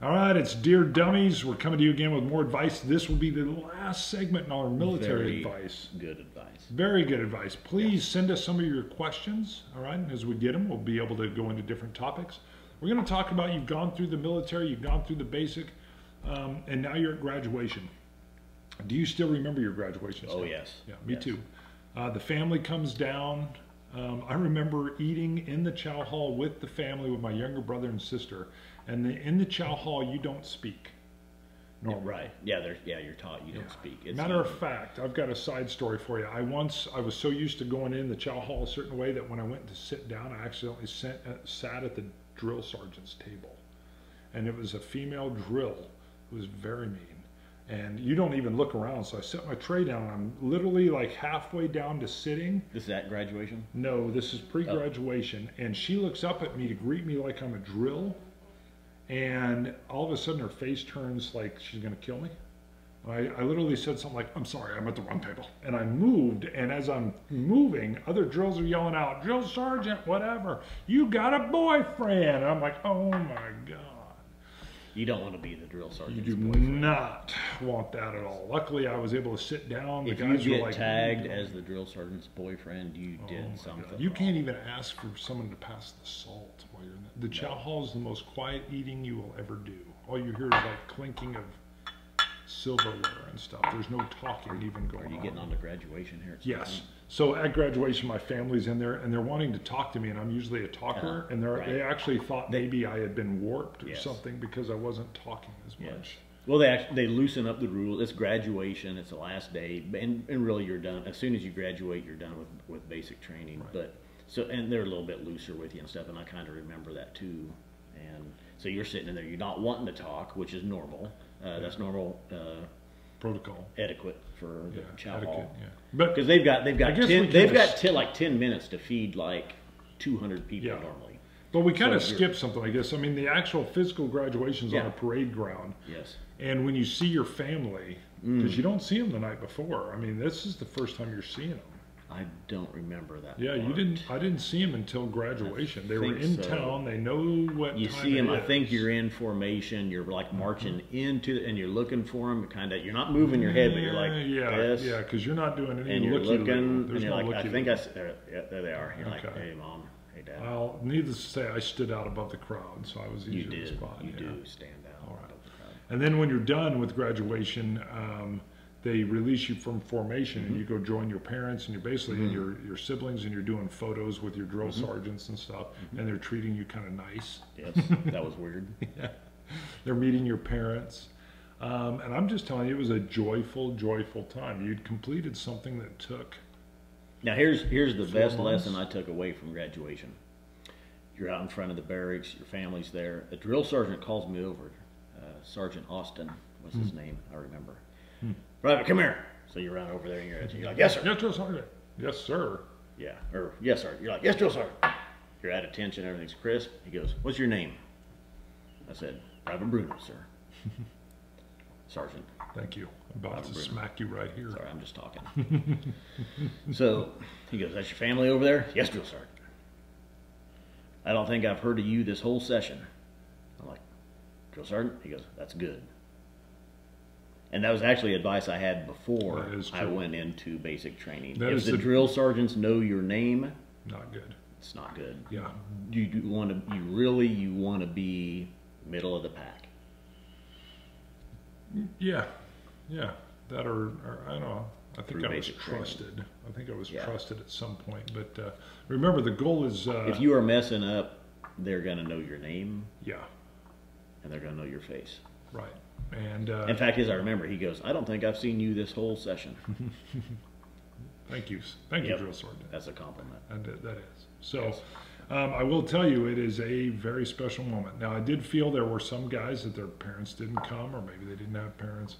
All right, it's Dear Dummies. We're coming to you again with more advice. This will be the last segment in our military advice. Good advice. Very good advice. Please send us some of your questions, all right? And as we get them, we'll be able to go into different topics. We're going to talk about you've gone through the military, you've gone through the basic, and now you're at graduation. Do you still remember your graduation? Oh, yes. Yeah, me too. The family comes down. I remember eating in the chow hall with the family, with my younger brother and sister. And in the chow hall, you don't speak. Yeah, right. Yeah, you're taught you don't speak. It's Matter of fact, I've got a side story for you. I was so used to going in the chow hall a certain way that when I went to sit down, I accidentally sat at the drill sergeant's table. And it was a female drill who was very mean. And you don't even look around. So I set my tray down. And I'm literally like halfway down to sitting. This is at graduation? No, this is pre-graduation. Oh. And she looks up at me to greet me like I'm a drill. And all of a sudden her face turns like she's gonna kill me. I literally said something like, "I'm sorry, I'm at the wrong table." And I moved, and as I'm moving, other drills are yelling out, "Drill sergeant, whatever, you got a boyfriend." And I'm like, oh my God. You don't want to be the drill sergeant's You do boyfriend. not want that at all. Luckily, I was able to sit down. If you get tagged as the drill sergeant's boyfriend, you did something wrong. You can't even ask for someone to pass the salt while you're in the chow hall is the most quiet eating you will ever do. All you hear is like clinking of silverware and stuff. There's no talking even going on. Are you getting on to graduation here? Yes. So at graduation, my family's in there, and they're wanting to talk to me, and I'm usually a talker, and they actually thought maybe I had been warped or something because I wasn't talking as much. Well, they loosen up the rules. It's graduation. It's the last day, and really you're done. As soon as you graduate, you're done with basic training. Right. And they're a little bit looser with you and stuff, and I kind of remember that too. And so you're sitting in there, you're not wanting to talk, which is normal. That's normal protocol etiquette for the chow hall. But because they've got like 10 minutes to feed like 200 people normally. But we kind of skipped something, I guess. I mean, the actual physical graduation's on a parade ground. Yes. And when you see your family, because you don't see them the night before. I mean, this is the first time you're seeing them. I don't remember that. Yeah, you didn't. I didn't see them until graduation. They were in town. They know what you time see them. it I is. think you're in formation. You're like marching into, and you're looking for them. Kind of, you're not moving your head, but you're like this. Yeah, because you're not doing anything. And you're looking, and you're like, I think there they are. You're like, hey mom, hey dad. Well, needless to say, I stood out above the crowd, so I was easy to spot. You do stand out. All right. And then when you're done with graduation, they release you from formation and you go join your parents and you're basically in your siblings and you're doing photos with your drill sergeants and stuff, and they're treating you kind of nice. Yes, that was weird. Yeah. They're meeting your parents. And I'm just telling you, it was a joyful, joyful time. You'd completed something that took... Now here's the best lesson I took away from graduation. You're out in front of the barracks, your family's there. A drill sergeant calls me over. Sergeant Austin was his name, I remember. Private, come here. So you run over there and you're like, yes, sir. Yes, drill sergeant. Yes, sir. Yeah, or yes, sir. You're like, yes, drill sergeant. You're at attention, everything's crisp. He goes, what's your name? I said, Private Bruno, sir. Sergeant. Thank you. I'm about to smack you right here. Sorry, I'm just talking. So he goes, that's your family over there? Yes, drill sergeant. I don't think I've heard of you this whole session. I'm like, drill sergeant? He goes, that's good. And that was actually advice I had before I went into basic training. If the drill sergeants know your name, not good. It's not good. Yeah. You really want to be middle of the pack. Yeah. Yeah. That or I don't know. I think I was trusted. I think I was trusted at some point. But remember, the goal is... if you are messing up, they're going to know your name. Yeah. And they're going to know your face. Right. And in fact, as I remember, he goes, I don't think I've seen you this whole session. Thank you, drill sergeant. That's a compliment. And that is. So I will tell you, it is a very special moment. Now, I did feel there were some guys that their parents didn't come, or maybe they didn't have parents.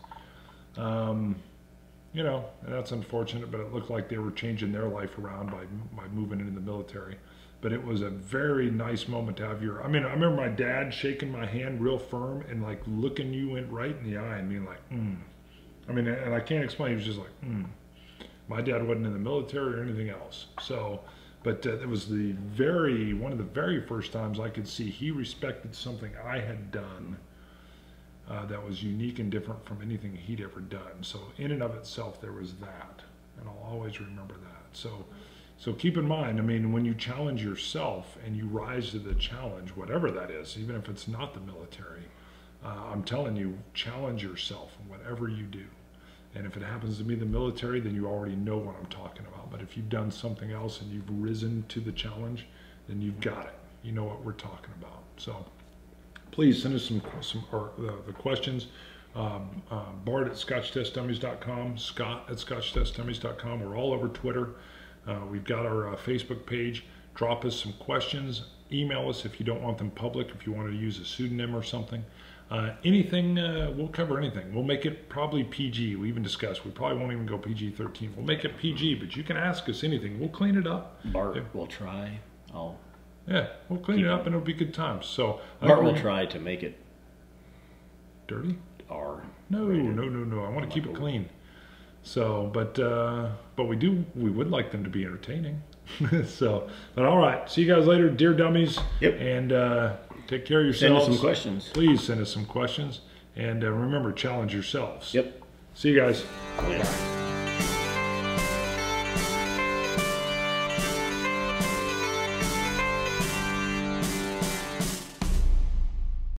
You know, and that's unfortunate, but it looked like they were changing their life around by moving into the military. But it was a very nice moment to have your... I mean, I remember my dad shaking my hand real firm and like looking you right in the eye and being like, I mean, and I can't explain. He was just like, My dad wasn't in the military or anything else. So, but it was one of the very first times I could see he respected something I had done that was unique and different from anything he'd ever done. So in and of itself, there was that, and I'll always remember that. So keep in mind, I mean, when you challenge yourself and you rise to the challenge, whatever that is, even if it's not the military, I'm telling you, challenge yourself in whatever you do. And if it happens to be the military, then you already know what I'm talking about. But if you've done something else and you've risen to the challenge, then you've got it. You know what we're talking about. So please send us the questions. Bart at ScotchTestDummies.com, Scott at ScotchTestDummies.com. We're all over Twitter. We've got our Facebook page. Drop us some questions. Email us if you don't want them public, if you wanted to use a pseudonym or something. Anything, we'll cover anything. We'll make it probably PG. We even discussed, we probably won't even go PG-13. We'll make it PG, but you can ask us anything. We'll clean it up. Bart will try. Yeah, we'll clean it up and it'll be good times. So Bart will try to make it dirty. No. I want to keep it clean. So, but we would like them to be entertaining. So, but all right. See you guys later, Dear Dummies. Yep. And take care of yourselves. Send us some questions. Please send us some questions. And remember, challenge yourselves. Yep. See you guys. Later.